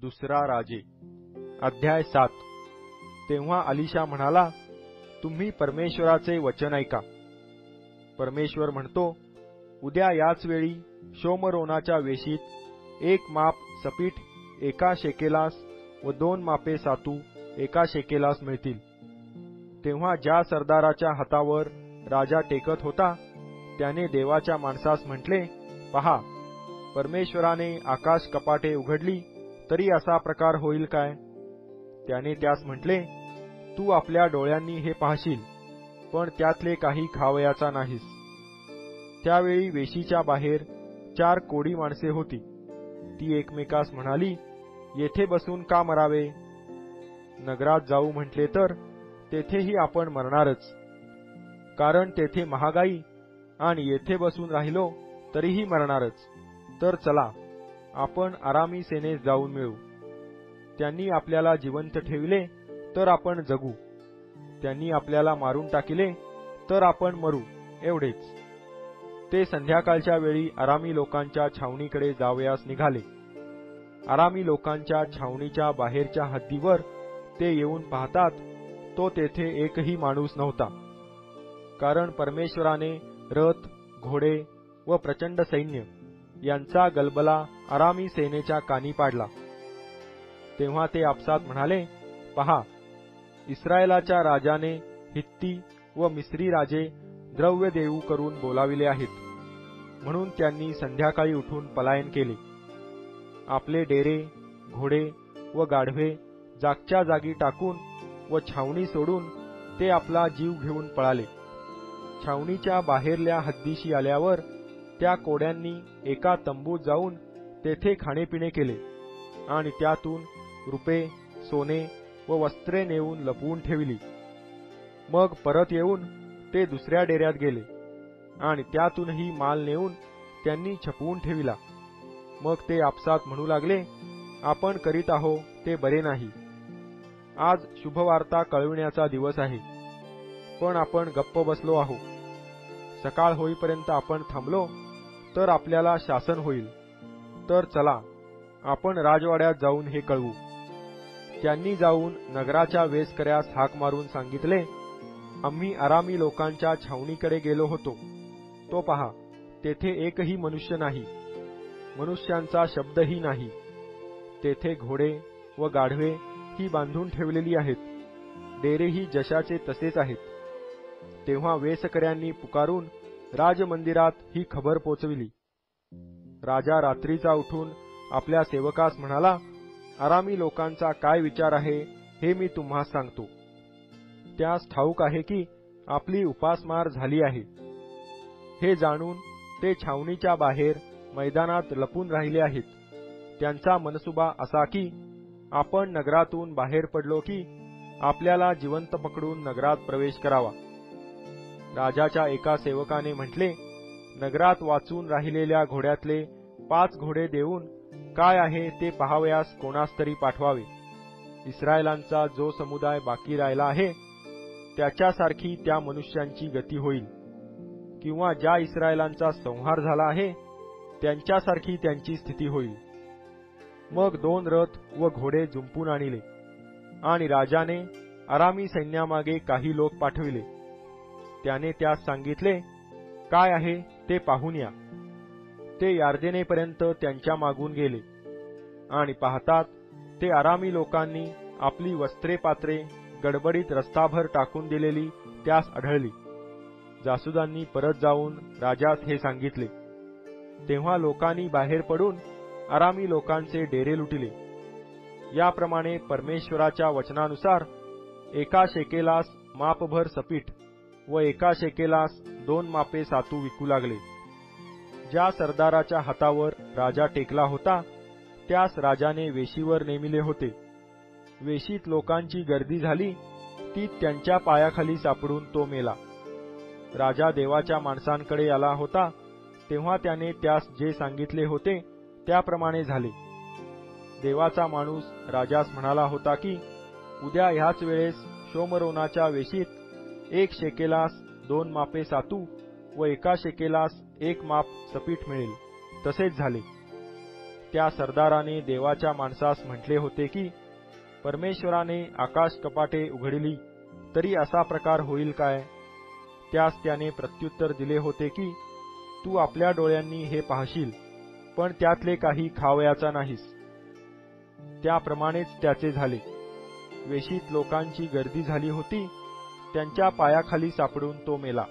दुसरा राजे अध्याय 7। तेव्हा अलीशा म्हणाला, तुम्ही परमेश्वराचे वचन ऐका। परमेश्वर म्हणतो, उद्या याच वेळी शोमरोनाच्या वेशीत 1 माप सपीठ 1 शेकेलास व 2 मापे सातू 1 शेकेलास मिळतील। तेव्हा ज्या सरदाराच्या हातावर राजा टेकत होता त्याने देवाच्या माणसास म्हटले, पहा, परमेश्वराने आकाश कपाटे उघडली तरी असा प्रकार होईल काय? त्याने त्यास म्हटले, तू आपल्या डोळ्यांनी हे पाहशील, पण त्यातले काही खावयाचा नाहीस। त्यावेळी वेशीच्या बाहेर 4 कोडी माणसे होती। ती एकमेकास म्हणाली, येथे बसून का मरावे? नगरात जाऊ म्हटले तर तेथेही आपण मरणारच, कारण तेथे महागाई, आणि येथे बसून राहिलो तरीही मरणारच। तर चला, आपण आरामी सेनेस जाऊन मिळू। त्यांनी आपल्याला जिवंत ठेविले तर आपण जगू, त्यांनी आपल्याला मारून टाकिले तर आपण मरू, एवढेच। ते संध्याकाळच्या वेळी आरामी लोकांच्या छावणीकडे जावयास निघाले। आरामी लोकांच्या छावणीच्या बाहेरच्या हद्दीवर ते येऊन पाहतात, तो तेथे एकही माणूस नव्हता, कारण परमेश्वराने रथ, घोडे व प्रचंड सैन्य यांचा गलबला आरामी सेनेच्या कानी पाडला। तेव्हा ते आपसात म्हणाले, पहा, इस्रायलाच्या राजाने हित्ती व मिस्री राजे द्रव्य देऊ करून बोलाविले आहेत। म्हणून त्यांनी संध्याकाळी उठून पलायन केले। आपले डेरे, घोडे व गाढवे जागच्या जागी टाकून व छावणी सोडून ते आपला जीव घेऊन पळाले। छावणीच्या बाहेरल्या हद्दीशी आल्यावर त्या कोड्यांनी एका तंबूत जाऊन तेथे खाणेपिणे केले आणि त्यातून रुपे, सोने व वस्त्रे नेऊन लपवून ठेवली। मग परत येऊन ते दुसऱ्या डेऱ्यात गेले आणि त्यातूनही माल नेऊन त्यांनी छपवून ठेविला। मग ते आपसात म्हणू लागले, आपण करीत आहो ते बरे नाही। आज शुभवार्ता कळविण्याचा दिवस आहे, पण आपण गप्प बसलो आहो। सकाळ होईपर्यंत आपण थांबलो तर आपल्याला शासन होईल। तर चला, आपण राजवाड्यात जाऊन हे कळवू। त्यांनी जाऊन नगराच्या वेसकऱ्यास हाक मारून सांगितले, आम्ही आरामी लोकांच्या छावणीकडे गेलो होतो, तो पहा, तेथे एकही मनुष्य नाही, मनुष्यांचा शब्दही नाही। तेथे घोडे व गाढवे ही बांधून ठेवलेली आहेत, डेरेही जशाचे तसेच आहेत। तेव्हा वेसकऱ्यांनी पुकारून राजमंदिरात ही खबर पोचविली। राजा रात्रीचा उठून आपल्या सेवकास म्हणाला, आरामी लोकांचा काय विचार आहे हे मी तुम्हास सांगतो। त्यास ठाऊक आहे की आपली उपासमार झाली आहे। हे जाणून ते छावणीच्या बाहेर मैदानात लपून राहिले आहेत। त्यांचा मनसुबा असा की आपण नगरातून बाहेर पडलो की आपल्याला जिवंत पकडून नगरात प्रवेश करावा। राजाच्या एका सेवकाने म्हटले, नगरात वाचून राहिलेल्या घोड्यातले 5 घोडे देऊन काय आहे ते पाहावयास कोणास तरी पाठवावे। इस्रायलांचा जो समुदाय बाकी राहिला आहे त्याच्यासारखी त्या मनुष्यांची गती होईल, किंवा ज्या इस्रायलांचा संहार झाला आहे त्यांच्यासारखी त्यांची स्थिती होईल। मग 2 रथ व घोडे जुंपून आणले आणि राजाने आरामी सैन्यामागे काही लोक पाठविले। त्याने त्यास सांगितले, काय आहे ते पाहून या। ते यार्देनेपर्यंत त्यांच्या मागून गेले आणि पाहतात ते आरामी लोकांनी आपली वस्त्रे पात्रे गडबडीत रस्ताभर टाकून दिलेली त्यास आढळली। जासुदांनी परत जाऊन राजास हे सांगितले। तेव्हा लोकांनी बाहेर पडून आरामी लोकांचे डेरे लुटिले। याप्रमाणे परमेश्वराच्या वचनानुसार 1 शेकेलास मापभर सपीठ व 1 शेकेलास 2 मापे सातू विकू लागले। ज्या सरदाराच्या हातावर राजा टेकला होता त्यास राजाने वेशीवर नेमिले होते। वेशीत लोकांची गर्दी झाली, ती त्यांच्या पायाखाली सापडून तो मेला। राजा देवाच्या माणसांकडे आला होता, तेव्हा त्याने त्यास जे सांगितले होते त्याप्रमाणे झाले। देवाचा माणूस राजास म्हणाला होता की उद्या ह्याच वेळेस शोमरोनाच्या वेशीत 1 शेकेलास 2 मापे सातू व 1 शेकेलास 1 माप सपीठ मिळेल। तसेच झाले। त्या सरदाराने देवाच्या माणसास म्हटले होते की परमेश्वराने आकाश कपाटे उघडली तरी असा प्रकार होईल काय? त्यास त्याने प्रत्युत्तर दिले होते की तू आपल्या डोळ्यांनी हे पाहशील, पण त्यातले काही खावयाचा नाहीस. त्याप्रमाणेच त्याचे झाले. वेशीत लोकांची गर्दी झाली होती, त्यांच्या पायाखाली सापडून तो मेला.